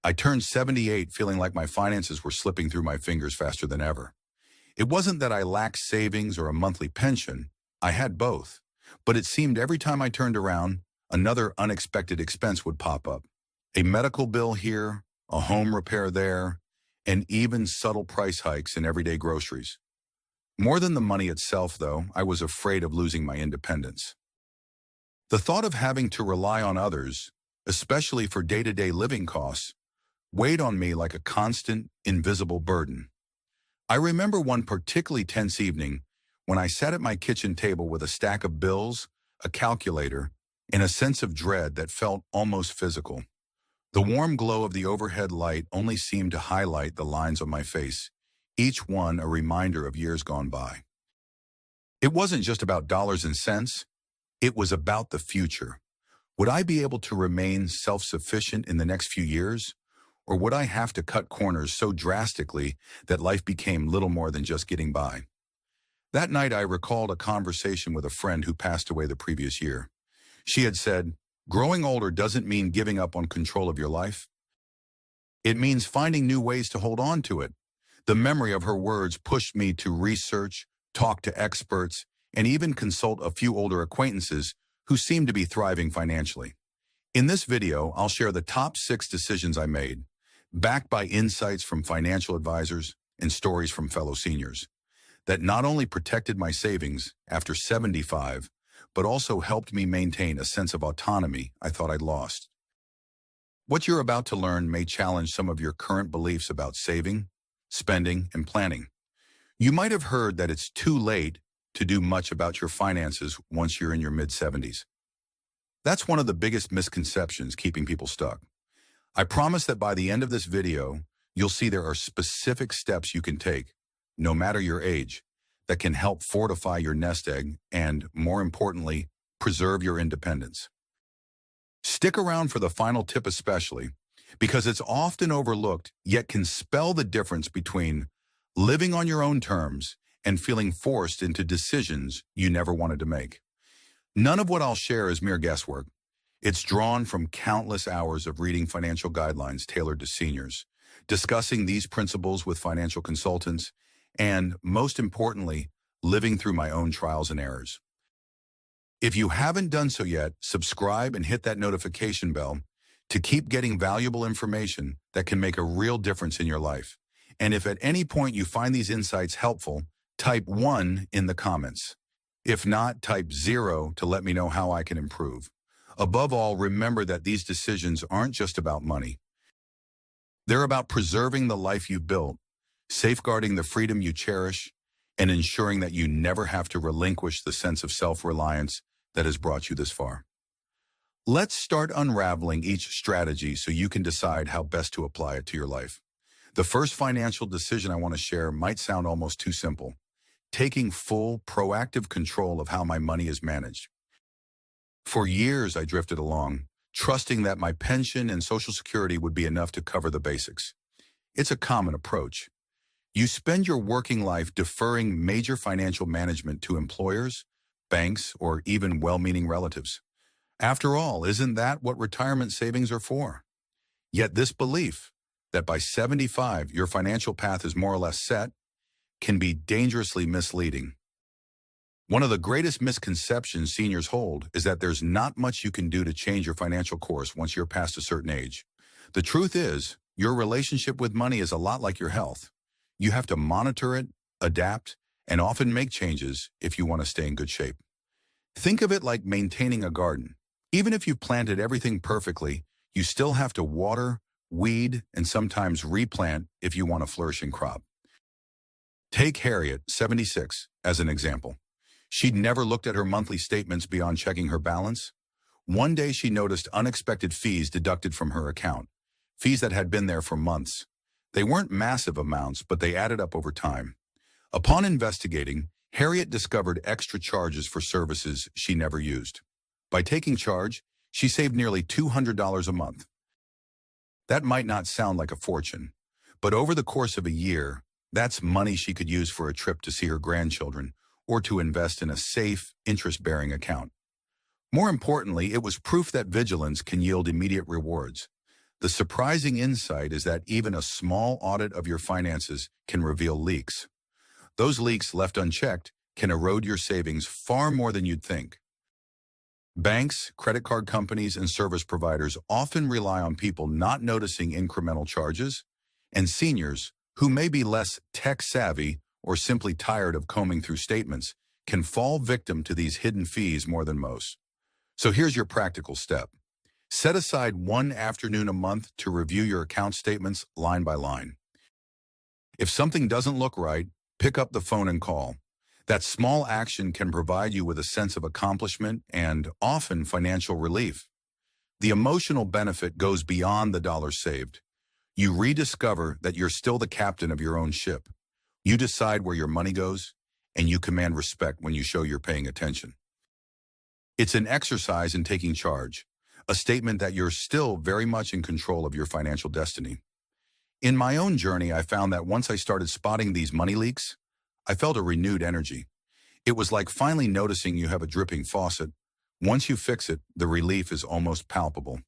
I turned 78 feeling like my finances were slipping through my fingers faster than ever. It wasn't that I lacked savings or a monthly pension. I had both. But it seemed every time I turned around, another unexpected expense would pop up. A medical bill here, a home repair there, and even subtle price hikes in everyday groceries. More than the money itself, though, I was afraid of losing my independence. The thought of having to rely on others, especially for day-to-day living costs, weighed on me like a constant, invisible burden. I remember one particularly tense evening when I sat at my kitchen table with a stack of bills, a calculator, and a sense of dread that felt almost physical. The warm glow of the overhead light only seemed to highlight the lines on my face, each one a reminder of years gone by. It wasn't just about dollars and cents, it was about the future. Would I be able to remain self-sufficient in the next few years? Or would I have to cut corners so drastically that life became little more than just getting by? That night I recalled a conversation with a friend who passed away the previous year. She had said, "Growing older doesn't mean giving up on control of your life. It means finding new ways to hold on to it." The memory of her words pushed me to research, talk to experts, and even consult a few older acquaintances who seemed to be thriving financially. In this video, I'll share the top 6 decisions I made, backed by insights from financial advisors and stories from fellow seniors, that not only protected my savings after 75, but also helped me maintain a sense of autonomy I thought I'd lost. What you're about to learn may challenge some of your current beliefs about saving, spending, and planning. You might have heard that it's too late to do much about your finances once you're in your mid-70s. That's one of the biggest misconceptions keeping people stuck. I promise that by the end of this video, you'll see there are specific steps you can take, no matter your age, that can help fortify your nest egg and, more importantly, preserve your independence. Stick around for the final tip especially, because it's often overlooked, yet can spell the difference between living on your own terms and feeling forced into decisions you never wanted to make. None of what I'll share is mere guesswork. It's drawn from countless hours of reading financial guidelines tailored to seniors, discussing these principles with financial consultants, and, most importantly, living through my own trials and errors. If you haven't done so yet, subscribe and hit that notification bell to keep getting valuable information that can make a real difference in your life. And if at any point you find these insights helpful, type 1 in the comments. If not, type 0 to let me know how I can improve. Above all, remember that these decisions aren't just about money. They're about preserving the life you've built, safeguarding the freedom you cherish, and ensuring that you never have to relinquish the sense of self-reliance that has brought you this far. Let's start unraveling each strategy so you can decide how best to apply it to your life. The first financial decision I want to share might sound almost too simple: taking full, proactive control of how my money is managed. For years, I drifted along, trusting that my pension and Social Security would be enough to cover the basics. It's a common approach. You spend your working life deferring major financial management to employers, banks, or even well-meaning relatives. After all, isn't that what retirement savings are for? Yet this belief that by 75 your financial path is more or less set can be dangerously misleading. One of the greatest misconceptions seniors hold is that there's not much you can do to change your financial course once you're past a certain age. The truth is, your relationship with money is a lot like your health. You have to monitor it, adapt, and often make changes if you want to stay in good shape. Think of it like maintaining a garden. Even if you've planted everything perfectly, you still have to water, weed, and sometimes replant if you want a flourishing crop. Take Harriet, 76, as an example. She'd never looked at her monthly statements beyond checking her balance. One day she noticed unexpected fees deducted from her account, fees that had been there for months. They weren't massive amounts, but they added up over time. Upon investigating, Harriet discovered extra charges for services she never used. By taking charge, she saved nearly $200 a month. That might not sound like a fortune, but over the course of a year, that's money she could use for a trip to see her grandchildren or to invest in a safe, interest-bearing account. More importantly, it was proof that vigilance can yield immediate rewards. The surprising insight is that even a small audit of your finances can reveal leaks. Those leaks, left unchecked, can erode your savings far more than you'd think. Banks, credit card companies, and service providers often rely on people not noticing incremental charges, and seniors, who may be less tech-savvy or simply tired of combing through statements, can fall victim to these hidden fees more than most. So here's your practical step. Set aside one afternoon a month to review your account statements line by line. If something doesn't look right, pick up the phone and call. That small action can provide you with a sense of accomplishment and often financial relief. The emotional benefit goes beyond the dollars saved. You rediscover that you're still the captain of your own ship. You decide where your money goes, and you command respect when you show you're paying attention. It's an exercise in taking charge, a statement that you're still very much in control of your financial destiny. In my own journey, I found that once I started spotting these money leaks, I felt a renewed energy. It was like finally noticing you have a dripping faucet. Once you fix it, the relief is almost palpable.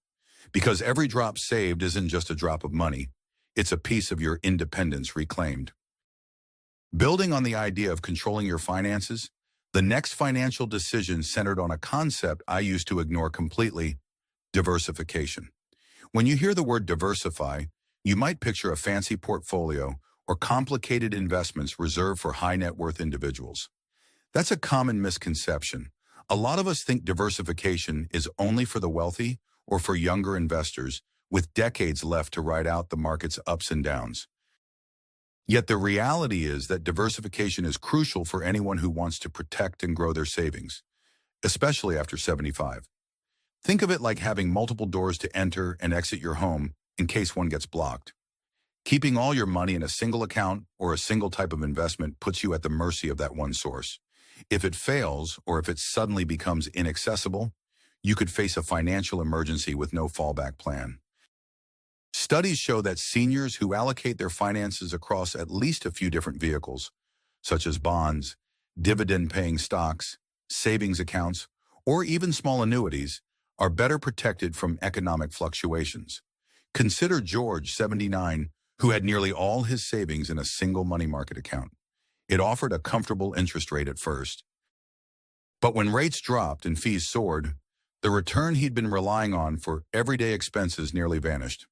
Because every drop saved isn't just a drop of money, it's a piece of your independence reclaimed. Building on the idea of controlling your finances, the next financial decision centered on a concept I used to ignore completely: diversification. When you hear the word diversify, you might picture a fancy portfolio or complicated investments reserved for high net worth individuals. That's a common misconception. A lot of us think diversification is only for the wealthy or for younger investors with decades left to ride out the market's ups and downs. Yet the reality is that diversification is crucial for anyone who wants to protect and grow their savings, especially after 75. Think of it like having multiple doors to enter and exit your home in case one gets blocked. Keeping all your money in a single account or a single type of investment puts you at the mercy of that one source. If it fails, or if it suddenly becomes inaccessible, you could face a financial emergency with no fallback plan. Studies show that seniors who allocate their finances across at least a few different vehicles, such as bonds, dividend-paying stocks, savings accounts, or even small annuities, are better protected from economic fluctuations. Consider George, 79, who had nearly all his savings in a single money market account. It offered a comfortable interest rate at first. But when rates dropped and fees soared, the return he'd been relying on for everyday expenses nearly vanished.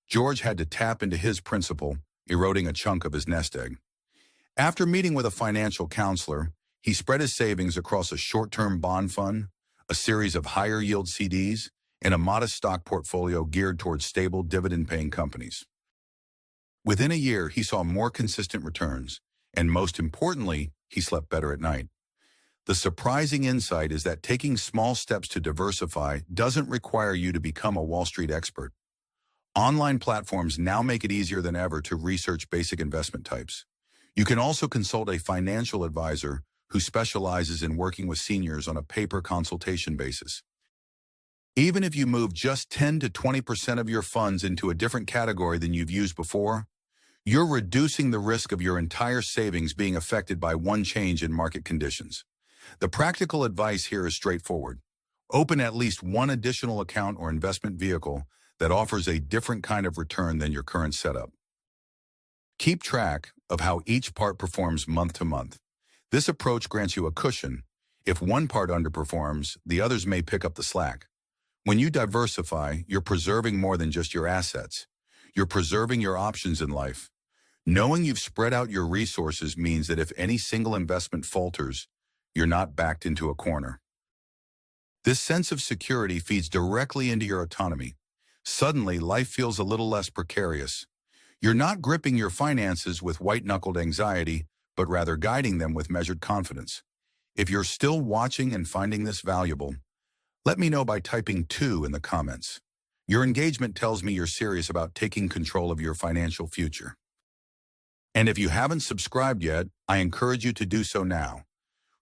George had to tap into his principal, eroding a chunk of his nest egg. After meeting with a financial counselor, he spread his savings across a short-term bond fund, a series of higher-yield CDs, and a modest stock portfolio geared towards stable dividend-paying companies. Within a year, he saw more consistent returns, and most importantly, he slept better at night. The surprising insight is that taking small steps to diversify doesn't require you to become a Wall Street expert. Online platforms now make it easier than ever to research basic investment types. You can also consult a financial advisor who specializes in working with seniors on a pay-per-consultation basis. Even if you move just 10 to 20% of your funds into a different category than you've used before, you're reducing the risk of your entire savings being affected by one change in market conditions. The practical advice here is straightforward. Open at least one additional account or investment vehicle that offers a different kind of return than your current setup. Keep track of how each part performs month to month. This approach grants you a cushion. If one part underperforms, the others may pick up the slack. When you diversify, you're preserving more than just your assets. You're preserving your options in life. Knowing you've spread out your resources means that if any single investment falters, you're not backed into a corner. This sense of security feeds directly into your autonomy. Suddenly, life feels a little less precarious. You're not gripping your finances with white-knuckled anxiety, but rather guiding them with measured confidence. If you're still watching and finding this valuable, let me know by typing 2 in the comments. Your engagement tells me you're serious about taking control of your financial future. And if you haven't subscribed yet, I encourage you to do so now.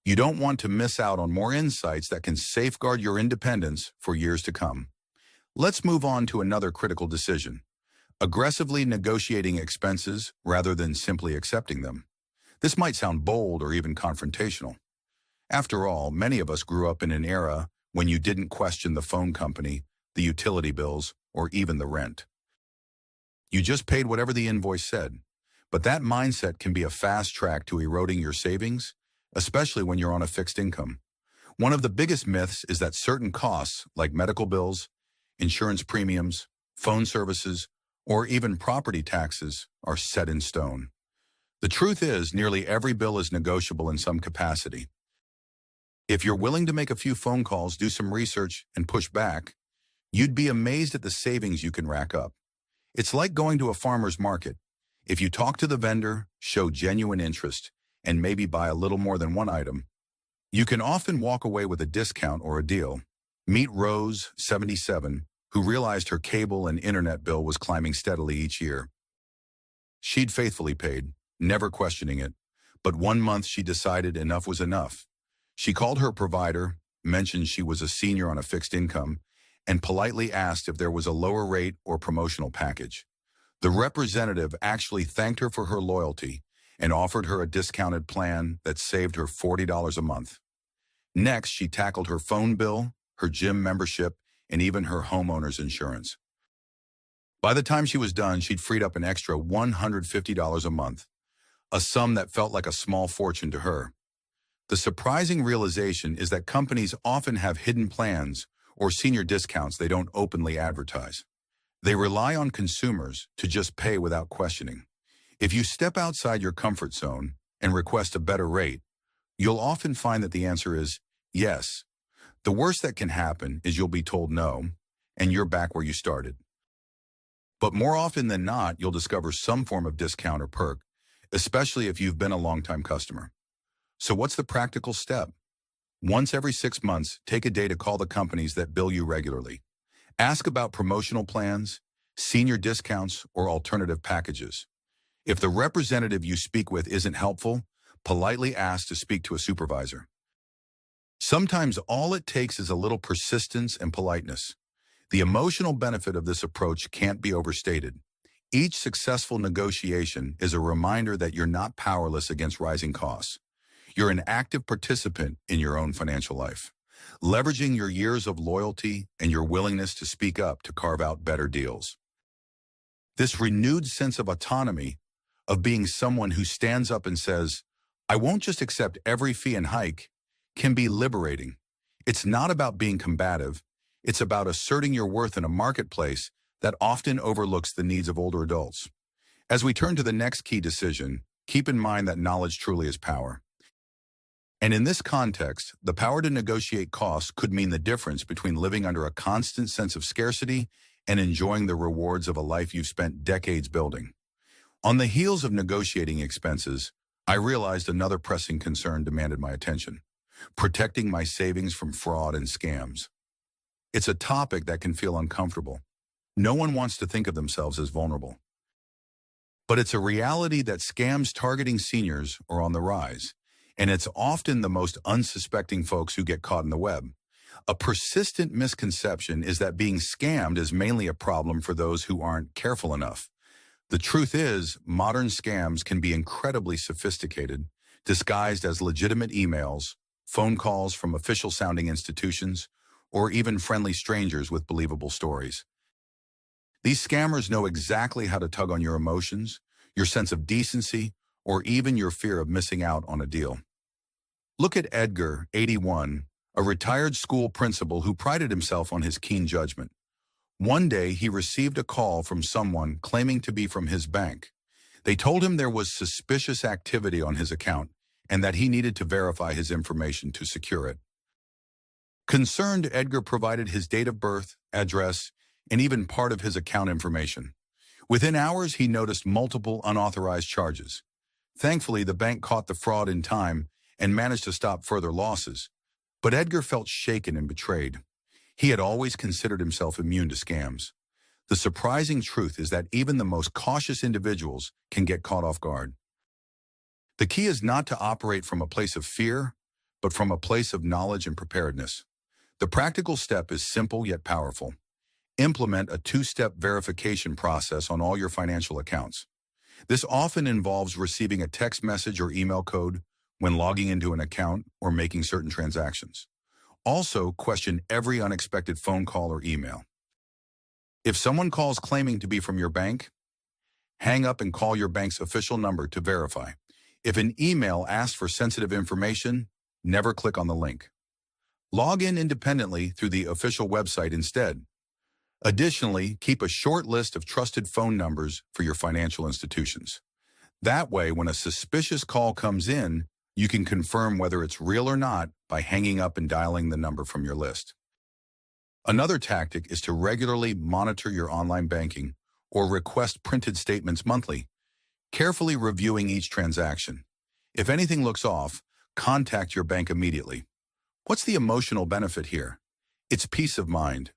You don't want to miss out on more insights that can safeguard your independence for years to come. Let's move on to another critical decision: aggressively negotiating expenses rather than simply accepting them. This might sound bold or even confrontational. After all, many of us grew up in an era when you didn't question the phone company, the utility bills, or even the rent. You just paid whatever the invoice said. But that mindset can be a fast track to eroding your savings, especially when you're on a fixed income. One of the biggest myths is that certain costs, like medical bills, insurance premiums, phone services, or even property taxes, are set in stone. The truth is, nearly every bill is negotiable in some capacity. If you're willing to make a few phone calls, do some research, and push back, you'd be amazed at the savings you can rack up. It's like going to a farmer's market. If you talk to the vendor, show genuine interest, and maybe buy a little more than one item, you can often walk away with a discount or a deal. Meet Rose, 77, who realized her cable and internet bill was climbing steadily each year. She'd faithfully paid, never questioning it, but one month she decided enough was enough. She called her provider, mentioned she was a senior on a fixed income, and politely asked if there was a lower rate or promotional package. The representative actually thanked her for her loyalty and offered her a discounted plan that saved her $40 a month. Next, she tackled her phone bill, her gym membership, and even her homeowner's insurance. By the time she was done, she'd freed up an extra $150 a month, a sum that felt like a small fortune to her. The surprising realization is that companies often have hidden plans or senior discounts they don't openly advertise. They rely on consumers to just pay without questioning. If you step outside your comfort zone and request a better rate, you'll often find that the answer is yes. The worst that can happen is you'll be told no, and you're back where you started. But more often than not, you'll discover some form of discount or perk, especially if you've been a long-time customer. So what's the practical step? Once every 6 months, take a day to call the companies that bill you regularly. Ask about promotional plans, senior discounts, or alternative packages. If the representative you speak with isn't helpful, politely ask to speak to a supervisor. Sometimes all it takes is a little persistence and politeness. The emotional benefit of this approach can't be overstated. Each successful negotiation is a reminder that you're not powerless against rising costs. You're an active participant in your own financial life, leveraging your years of loyalty and your willingness to speak up to carve out better deals. This renewed sense of autonomy, of being someone who stands up and says, I won't just accept every fee and hike, can be liberating. It's not about being combative. It's about asserting your worth in a marketplace that often overlooks the needs of older adults. As we turn to the next key decision, keep in mind that knowledge truly is power. And in this context, the power to negotiate costs could mean the difference between living under a constant sense of scarcity and enjoying the rewards of a life you've spent decades building. On the heels of negotiating expenses, I realized another pressing concern demanded my attention: protecting my savings from fraud and scams. It's a topic that can feel uncomfortable. No one wants to think of themselves as vulnerable. But it's a reality that scams targeting seniors are on the rise, and it's often the most unsuspecting folks who get caught in the web. A persistent misconception is that being scammed is mainly a problem for those who aren't careful enough. The truth is, modern scams can be incredibly sophisticated, disguised as legitimate emails, phone calls from official-sounding institutions, or even friendly strangers with believable stories. These scammers know exactly how to tug on your emotions, your sense of decency, or even your fear of missing out on a deal. Look at Edgar, 81, a retired school principal who prided himself on his keen judgment. One day, he received a call from someone claiming to be from his bank. They told him there was suspicious activity on his account and that he needed to verify his information to secure it. Concerned, Edgar provided his date of birth, address, and even part of his account information. Within hours, he noticed multiple unauthorized charges. Thankfully, the bank caught the fraud in time and managed to stop further losses. But Edgar felt shaken and betrayed. He had always considered himself immune to scams. The surprising truth is that even the most cautious individuals can get caught off guard. The key is not to operate from a place of fear, but from a place of knowledge and preparedness. The practical step is simple yet powerful. Implement a two-step verification process on all your financial accounts. This often involves receiving a text message or email code when logging into an account or making certain transactions. Also, question every unexpected phone call or email. If someone calls claiming to be from your bank, hang up and call your bank's official number to verify. If an email asks for sensitive information, never click on the link. Log in independently through the official website instead. Additionally, keep a short list of trusted phone numbers for your financial institutions. That way, when a suspicious call comes in, you can confirm whether it's real or not by hanging up and dialing the number from your list. Another tactic is to regularly monitor your online banking or request printed statements monthly, carefully reviewing each transaction. If anything looks off, contact your bank immediately. What's the emotional benefit here? It's peace of mind.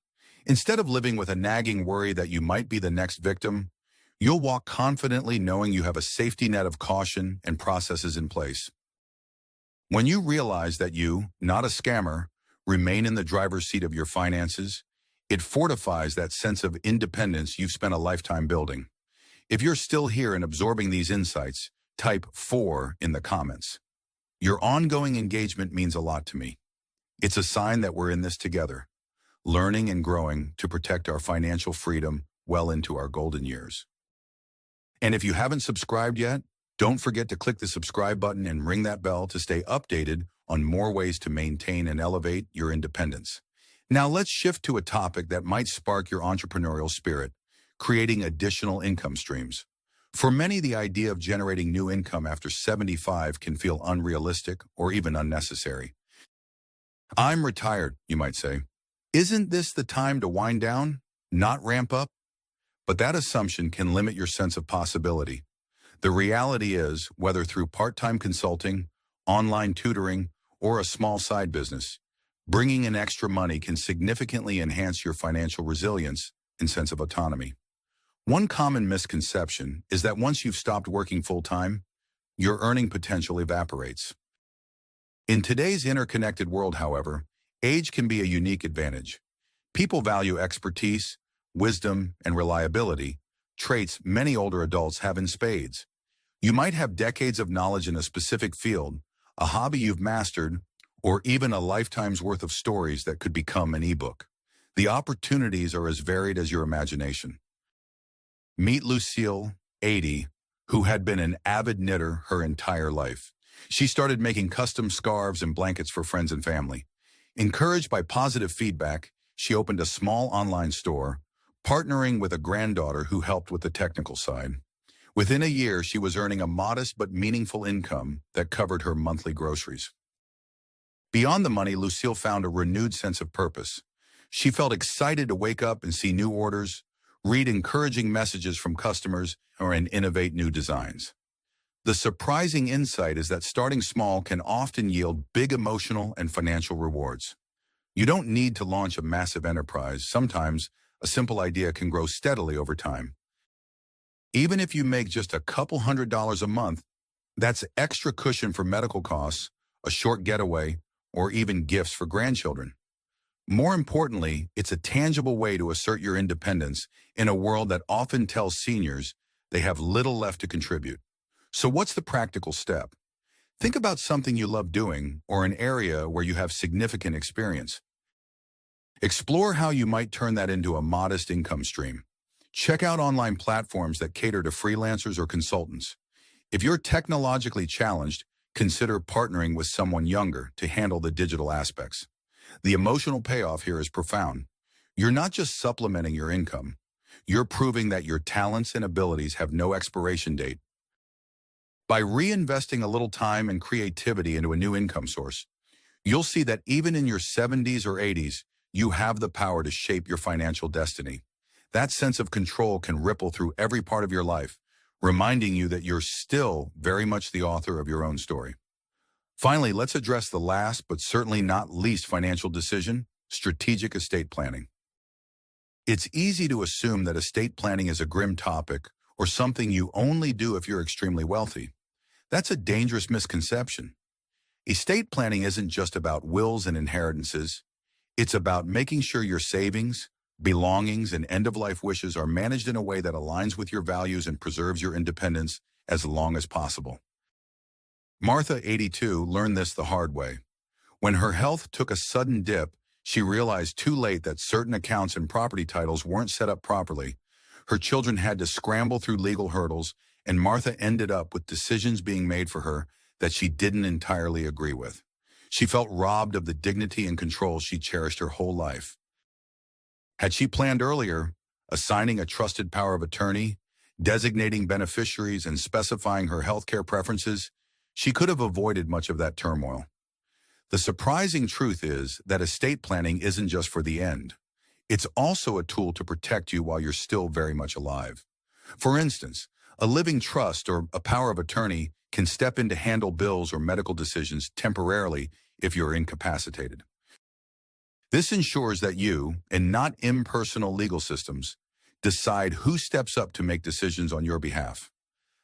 Instead of living with a nagging worry that you might be the next victim, you'll walk confidently knowing you have a safety net of caution and processes in place. When you realize that you, not a scammer, remain in the driver's seat of your finances, it fortifies that sense of independence you've spent a lifetime building. If you're still here and absorbing these insights, type 4 in the comments. Your ongoing engagement means a lot to me. It's a sign that we're in this together, learning and growing to protect our financial freedom well into our golden years. And if you haven't subscribed yet, don't forget to click the subscribe button and ring that bell to stay updated on more ways to maintain and elevate your independence. Now let's shift to a topic that might spark your entrepreneurial spirit, creating additional income streams. For many, the idea of generating new income after 75 can feel unrealistic or even unnecessary. I'm retired, you might say. Isn't this the time to wind down, not ramp up? But that assumption can limit your sense of possibility. The reality is, whether through part-time consulting, online tutoring, or a small side business, bringing in extra money can significantly enhance your financial resilience and sense of autonomy. One common misconception is that once you've stopped working full-time, your earning potential evaporates. In today's interconnected world, however, age can be a unique advantage. People value expertise, wisdom, and reliability, traits many older adults have in spades. You might have decades of knowledge in a specific field, a hobby you've mastered, or even a lifetime's worth of stories that could become an ebook. The opportunities are as varied as your imagination. Meet Lucille, 80, who had been an avid knitter her entire life. She started making custom scarves and blankets for friends and family. Encouraged by positive feedback, she opened a small online store, partnering with a granddaughter who helped with the technical side. Within a year, she was earning a modest but meaningful income that covered her monthly groceries. Beyond the money, Lucille found a renewed sense of purpose. She felt excited to wake up and see new orders, read encouraging messages from customers, and innovate new designs. The surprising insight is that starting small can often yield big emotional and financial rewards. You don't need to launch a massive enterprise. Sometimes a simple idea can grow steadily over time. Even if you make just a couple $100s a month, that's extra cushion for medical costs, a short getaway, or even gifts for grandchildren. More importantly, it's a tangible way to assert your independence in a world that often tells seniors they have little left to contribute. So what's the practical step? Think about something you love doing or an area where you have significant experience. Explore how you might turn that into a modest income stream. Check out online platforms that cater to freelancers or consultants. If you're technologically challenged, consider partnering with someone younger to handle the digital aspects. The emotional payoff here is profound. You're not just supplementing your income. You're proving that your talents and abilities have no expiration date. By reinvesting a little time and creativity into a new income source, you'll see that even in your 70s or 80s, you have the power to shape your financial destiny. That sense of control can ripple through every part of your life, reminding you that you're still very much the author of your own story. Finally, let's address the last but certainly not least financial decision, strategic estate planning. It's easy to assume that estate planning is a grim topic or something you only do if you're extremely wealthy. That's a dangerous misconception. Estate planning isn't just about wills and inheritances. It's about making sure your savings, belongings, and end-of-life wishes are managed in a way that aligns with your values and preserves your independence as long as possible. Martha, 82, learned this the hard way. When her health took a sudden dip, she realized too late that certain accounts and property titles weren't set up properly. Her children had to scramble through legal hurdles, and Martha ended up with decisions being made for her that she didn't entirely agree with. She felt robbed of the dignity and control she cherished her whole life. Had she planned earlier, assigning a trusted power of attorney, designating beneficiaries, and specifying her healthcare preferences, she could have avoided much of that turmoil. The surprising truth is that estate planning isn't just for the end. It's also a tool to protect you while you're still very much alive. For instance, a living trust or a power of attorney can step in to handle bills or medical decisions temporarily if you're incapacitated. This ensures that you, and not impersonal legal systems, decide who steps up to make decisions on your behalf.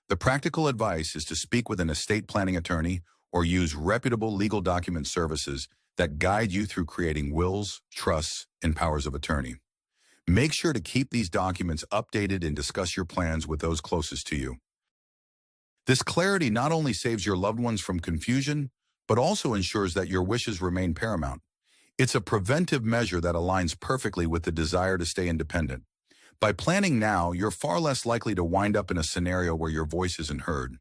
The practical advice is to speak with an estate planning attorney or use reputable legal document services that guide you through creating wills, trusts, and powers of attorney. Make sure to keep these documents updated and discuss your plans with those closest to you. This clarity not only saves your loved ones from confusion, but also ensures that your wishes remain paramount. It's a preventive measure that aligns perfectly with the desire to stay independent. By planning now, you're far less likely to wind up in a scenario where your voice isn't heard.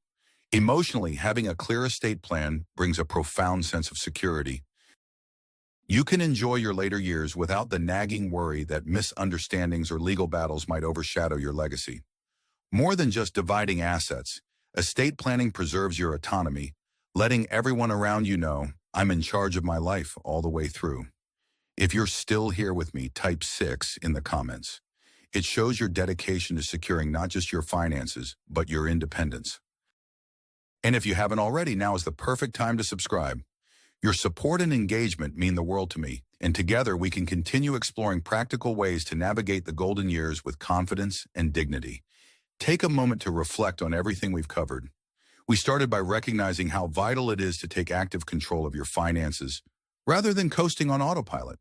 Emotionally, having a clear estate plan brings a profound sense of security. You can enjoy your later years without the nagging worry that misunderstandings or legal battles might overshadow your legacy. More than just dividing assets, estate planning preserves your autonomy, letting everyone around you know, I'm in charge of my life all the way through. If you're still here with me, type 6 in the comments. It shows your dedication to securing not just your finances, but your independence. And if you haven't already, now is the perfect time to subscribe. Your support and engagement mean the world to me, and together we can continue exploring practical ways to navigate the golden years with confidence and dignity. Take a moment to reflect on everything we've covered. We started by recognizing how vital it is to take active control of your finances, rather than coasting on autopilot.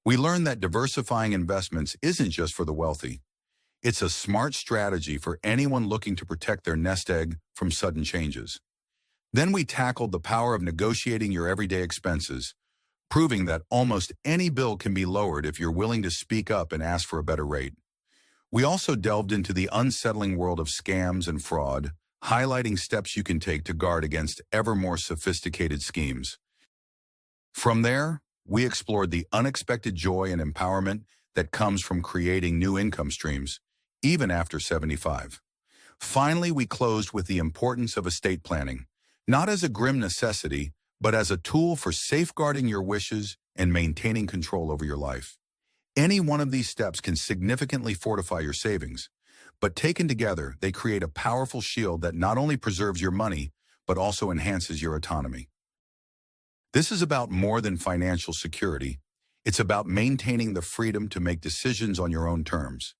We learned that diversifying investments isn't just for the wealthy. It's a smart strategy for anyone looking to protect their nest egg from sudden changes. Then we tackled the power of negotiating your everyday expenses, proving that almost any bill can be lowered if you're willing to speak up and ask for a better rate. We also delved into the unsettling world of scams and fraud, highlighting steps you can take to guard against ever more sophisticated schemes. From there, we explored the unexpected joy and empowerment that comes from creating new income streams, even after 75. Finally, we closed with the importance of estate planning, not as a grim necessity, but as a tool for safeguarding your wishes and maintaining control over your life. Any one of these steps can significantly fortify your savings, but taken together, they create a powerful shield that not only preserves your money, but also enhances your autonomy. This is about more than financial security. It's about maintaining the freedom to make decisions on your own terms.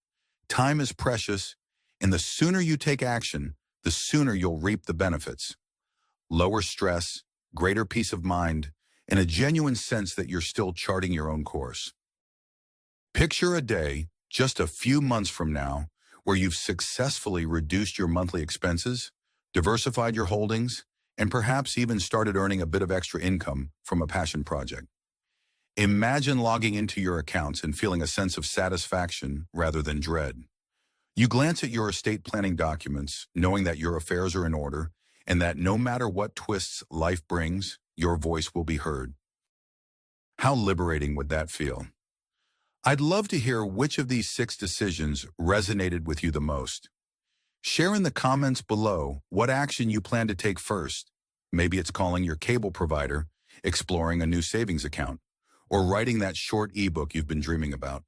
Time is precious, and the sooner you take action, the sooner you'll reap the benefits. Lower stress, greater peace of mind, and a genuine sense that you're still charting your own course. Picture a day, just a few months from now, where you've successfully reduced your monthly expenses, diversified your holdings, and perhaps even started earning a bit of extra income from a passion project. Imagine logging into your accounts and feeling a sense of satisfaction rather than dread. You glance at your estate planning documents, knowing that your affairs are in order, and that no matter what twists life brings, your voice will be heard. How liberating would that feel? I'd love to hear which of these 6 decisions resonated with you the most. Share in the comments below what action you plan to take first. Maybe it's calling your cable provider, exploring a new savings account, or writing that short ebook you've been dreaming about.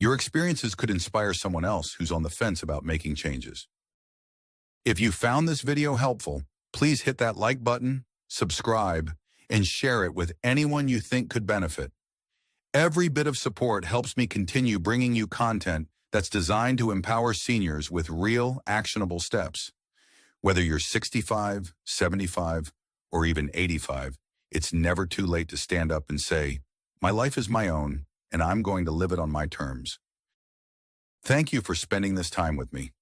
Your experiences could inspire someone else who's on the fence about making changes. If you found this video helpful, please hit that like button, subscribe, and share it with anyone you think could benefit. Every bit of support helps me continue bringing you content that's designed to empower seniors with real, actionable steps. Whether you're 65, 75, or even 85, it's never too late to stand up and say, my life is my own, and I'm going to live it on my terms. Thank you for spending this time with me.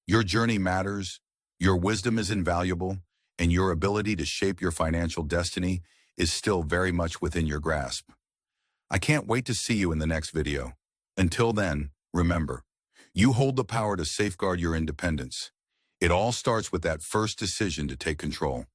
Your journey matters, your wisdom is invaluable, and your ability to shape your financial destiny is still very much within your grasp. I can't wait to see you in the next video. Until then, remember, You hold the power to safeguard your independence. It all starts with that first decision to take control.